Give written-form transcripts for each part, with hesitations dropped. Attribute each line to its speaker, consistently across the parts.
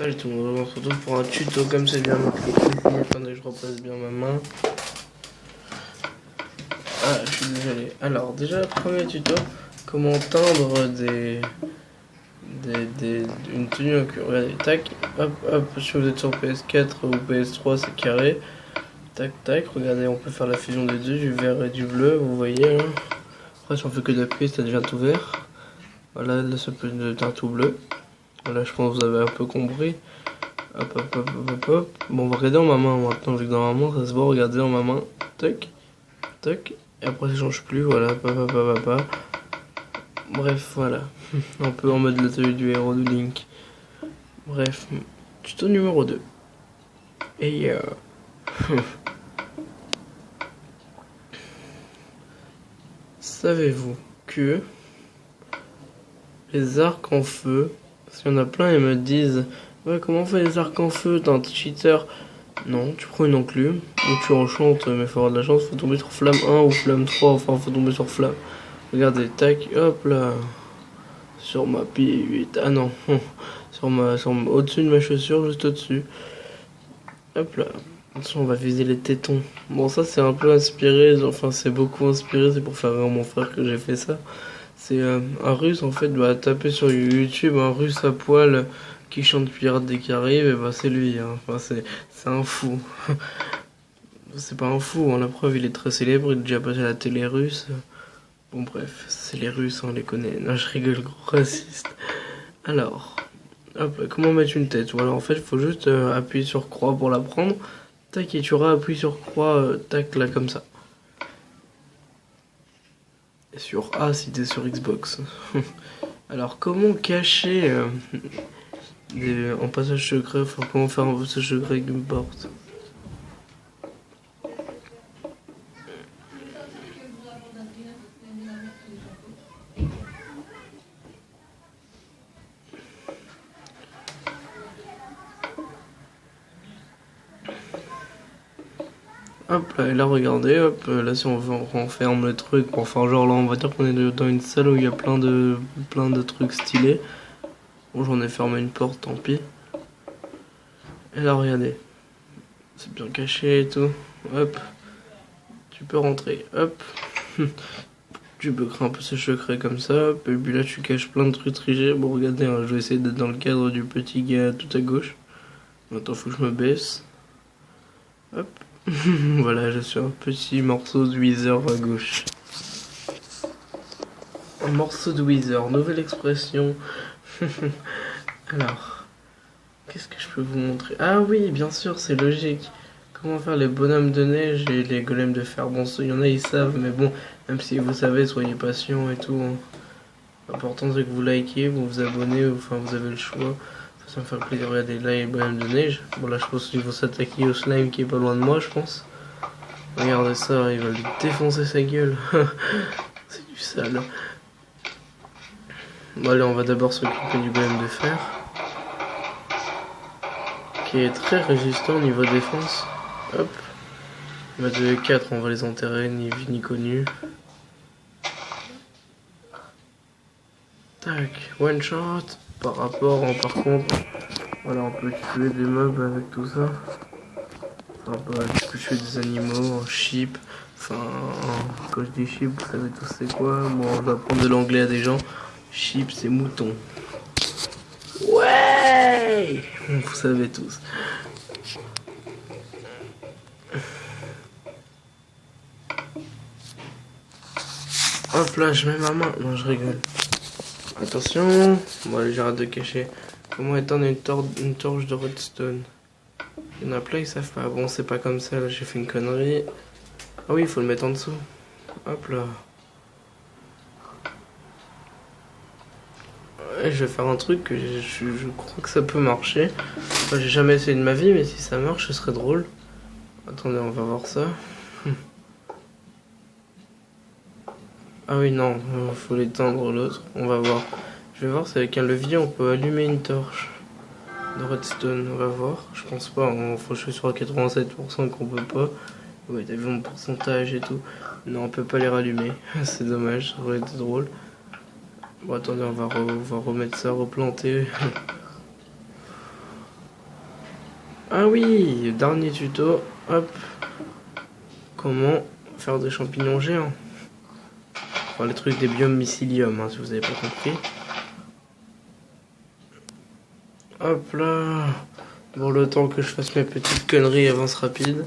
Speaker 1: Salut tout le monde, on se retrouve pour un tuto comme c'est bien marqué ici. Attendez, je replace bien ma main. Ah, je suis désolé. Alors, déjà, premier tuto, comment teindre une tenue en cuir. Regardez, tac, hop, hop, si vous êtes sur PS4 ou PS3, c'est carré. Tac, tac, regardez, on peut faire la fusion des deux, du vert et du bleu, vous voyez. Hein. Après, si on fait que d'appuyer, ça devient tout vert. Voilà, là, ça peut devenir tout bleu. Voilà, je pense que vous avez un peu compris. Hop, hop, hop, hop, hop. Bon, on va regarder en ma main maintenant, vu que dans ma main, ça se voit, regardez en ma main. Tac, tac. Et après, ça change plus, voilà, papa. Bref, voilà. Un peu en mode la tenue du héros de Link. Bref, tuto numéro 2. Et savez-vous que les arcs en feu, parce qu'il y en a plein, ils me disent ouais, comment on fait les arcs en feu, t'es un cheater. Non, tu prends une enclume, ou tu enchantes, mais faut avoir de la chance, faut tomber sur flamme 1 ou flamme 3, enfin faut tomber sur flamme. Regardez, tac, hop là, sur ma P8, ah non, au-dessus de ma chaussure, juste au-dessus. Hop là, attention, on va viser les tétons. Bon, ça c'est un peu inspiré, enfin c'est beaucoup inspiré, c'est pour faire rire mon frère que j'ai fait ça. C'est un russe en fait, doit taper sur YouTube, un russe à poil qui chante Pirates des Caraïbes, et bah c'est lui, hein. Enfin c'est un fou. C'est pas un fou, hein. La preuve il est très célèbre, il est déjà passé à la télé russe. Bon bref, c'est les Russes, on les connaît. Non, je rigole, gros raciste. Alors, hop, comment mettre une tête? Voilà, en fait, il faut juste appuyer sur croix pour la prendre. Tac, et tu appuies sur croix, tac, là, comme ça. Et sur A si t'es sur Xbox. Alors, comment cacher un passage secret? Enfin, comment faire un passage secret avec une porte? Hop là, et là regardez, hop, là si on renferme le truc, enfin genre là on va dire qu'on est dans une salle où il y a plein de trucs stylés. Bon, j'en ai fermé une porte, tant pis. Et là regardez, c'est bien caché et tout, hop, tu peux rentrer, hop. Tu peux créer un peu ce secret comme ça, hop, et puis là tu caches plein de trucs trichés. Bon regardez, hein, je vais essayer d'être dans le cadre du petit gars tout à gauche. Maintenant faut que je me baisse. Hop. Voilà, je suis un petit morceau de Weezer à gauche. Un morceau de Weezer, nouvelle expression. Alors, qu'est-ce que je peux vous montrer? Ah oui, bien sûr, c'est logique. Comment faire les bonhommes de neige et les golems de fer? Bon, il y en a, ils savent, mais bon, même si vous savez, soyez patient et tout. Hein. L'important, c'est que vous likez, vous vous abonnez, enfin, vous avez le choix. Ça me fait plaisir. Regardez, là, il y a les bonhommes de neige. Bon, là, je pense qu'il faut s'attaquer au slime qui est pas loin de moi, je pense. Regardez ça, il va lui défoncer sa gueule. C'est du sale. Bon, allez, on va d'abord s'occuper du golem de fer. Qui est très résistant au niveau défense. Hop. Il va 2 et 4, on va les enterrer, ni vu ni connu. Tac, one shot. Par rapport, par contre, voilà, on peut tuer des mobs avec tout ça. Enfin, bah, tu peux tuer des animaux en sheep. Enfin, quand je dis sheep, vous savez tous c'est quoi. Bon, on va apprendre de l'anglais à des gens. Sheep, c'est mouton. Ouais, vous savez tous. Hop là, je mets ma main. Non, je rigole. Attention. Bon, allez, j'arrête de cacher. Comment éteindre une torche de redstone? Il y en a plein, ils savent pas. Bon, c'est pas comme ça, là, j'ai fait une connerie. Ah oui, il faut le mettre en dessous. Hop là. Ouais, je vais faire un truc que je crois que ça peut marcher. Enfin, j'ai jamais essayé de ma vie, mais si ça marche, ce serait drôle. Attendez, on va voir ça. Ah oui, non, faut l'éteindre l'autre. On va voir. Je vais voir si avec un levier on peut allumer une torche de redstone. On va voir. Je pense pas. Je suis sur 87% qu'on peut pas. Ouais, t'as vu mon pourcentage et tout. Non, on peut pas les rallumer. C'est dommage, ça aurait été drôle. Bon, attendez, on va remettre ça, replanter. Ah oui, dernier tuto, hop. Comment faire des champignons géants. Enfin, les trucs des biomes mycélium, hein, si vous avez pas compris. Hop là. Bon, le temps que je fasse mes petites conneries, avance rapide.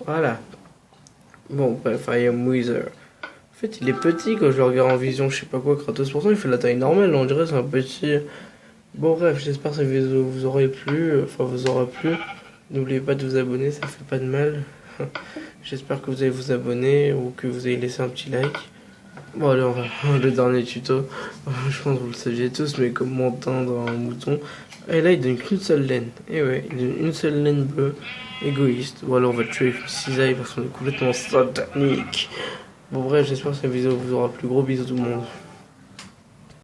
Speaker 1: Voilà. Bon, bref, I am Wither. En fait, il est petit quand je le regarde en vision, je sais pas quoi, Kratos pourtant il fait la taille normale, on dirait c'est un petit. Bon, bref, j'espère que cette vidéo vous aura plu, enfin vous aura plu. N'oubliez pas de vous abonner, ça fait pas de mal. J'espère que vous allez vous abonner ou que vous allez laisser un petit like. Bon, allez, on va le dernier tuto. Je pense que vous le saviez tous, mais comment teindre un mouton. Et là, il donne qu'une seule laine. Et ouais, il donne une seule laine bleue. Égoïste. Ou alors on va le tuer avec une cisaille parce qu'on est complètement satanique. Bon, bref, j'espère que cette vidéo vous aura plu. Gros bisous tout le monde.